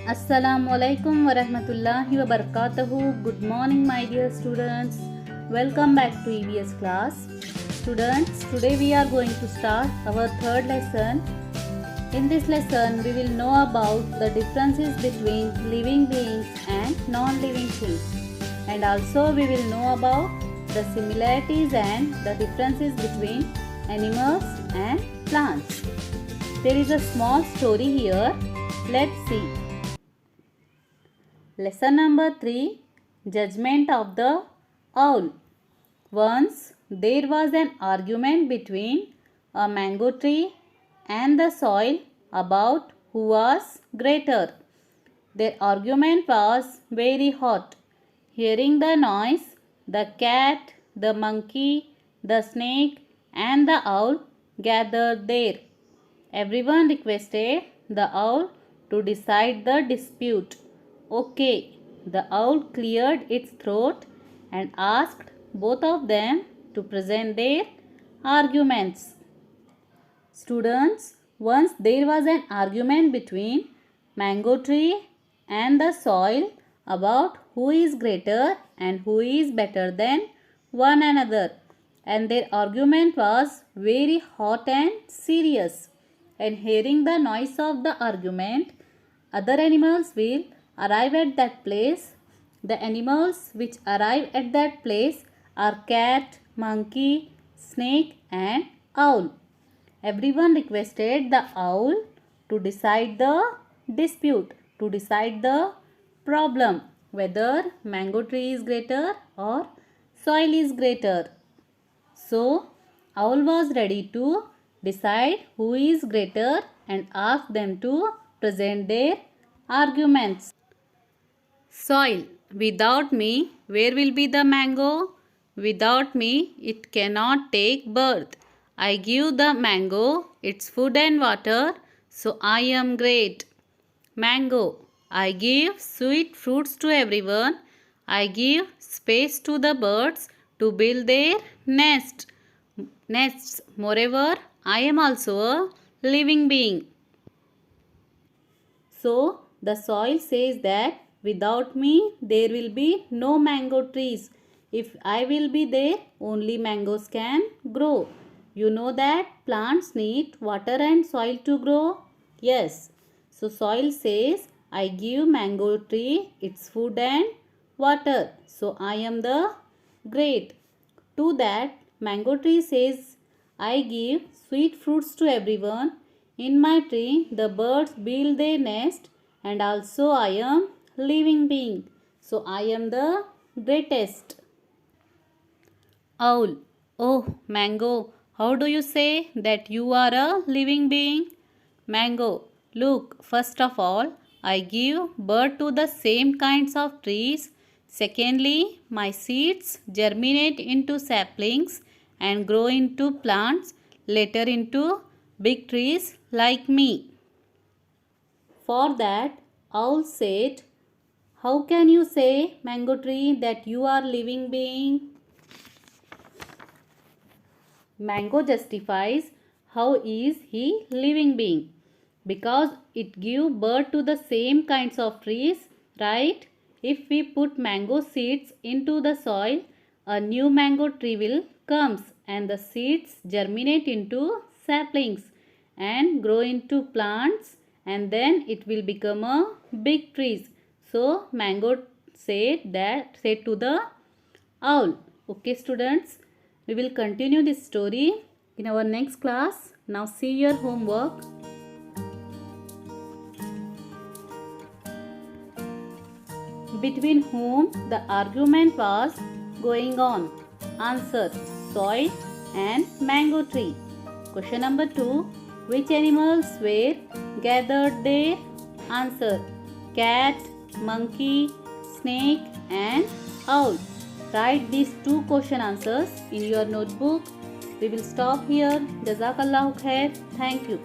Assalamualaikum warahmatullahi wabarakatuh. Good morning, my dear students. Welcome back to EVS class. Students, today we are going to start our third lesson. In this lesson, we will know about the differences between living beings and non-living things. And also we will know about the similarities and the differences between animals and plants. There is a small story here. Let's see. Lesson number 3, Judgment of the Owl. Once there was an argument between a mango tree and the soil about who was greater. Their argument was very hot. Hearing the noise, the cat, the monkey, the snake and the owl gathered there. Everyone requested the owl to decide the dispute. Okay, the owl cleared its throat and asked both of them to present their arguments. Students, once there was an argument between mango tree and the soil about who is greater and who is better than one another, and their argument was very hot and serious. And hearing the noise of the argument, other animals will arrive at that place. The animals which arrive at that place are cat, monkey, snake and owl. Everyone requested the owl to decide the dispute, to decide the problem, whether mango tree is greater or soil is greater. So, owl was ready to decide who is greater and asked them to present their arguments. Soil. Without me, where will be the mango? Without me, it cannot take birth. I give the mango its food and water, so I am great. Mango. I give sweet fruits to everyone. I give space to the birds to build their nests. Moreover, I am also a living being. So, the soil says that without me, there will be no mango trees. If I will be there, only mangoes can grow. You know that plants need water and soil to grow? Yes. So, soil says, I give mango tree its food and water. So, I am the great. To that, mango tree says, I give sweet fruits to everyone. In my tree, the birds build their nest and also I am living being. So, I am the greatest. Owl. Oh, mango, how do you say that you are a living being? Mango. Look, first of all, I give birth to the same kinds of trees. Secondly, my seeds germinate into saplings and grow into plants, later into big trees like me. For that, owl said, how can you say, mango tree, that you are living being? Mango justifies how is he living being, because it give birth to the same kinds of trees, right? If we put mango seeds into the soil, a new mango tree will comes and the seeds germinate into saplings and grow into plants and then it will become a big trees. So mango said to the owl. Okay students, we will continue this story in our next class. Now see your homework. Between whom the argument was going on? Answer: soil and mango tree. Question number 2. Which animals were gathered there? Answer: cat, monkey, snake and owl. Write these 2 question answers in your notebook. We will stop here. Jazakallahu khair. Thank you.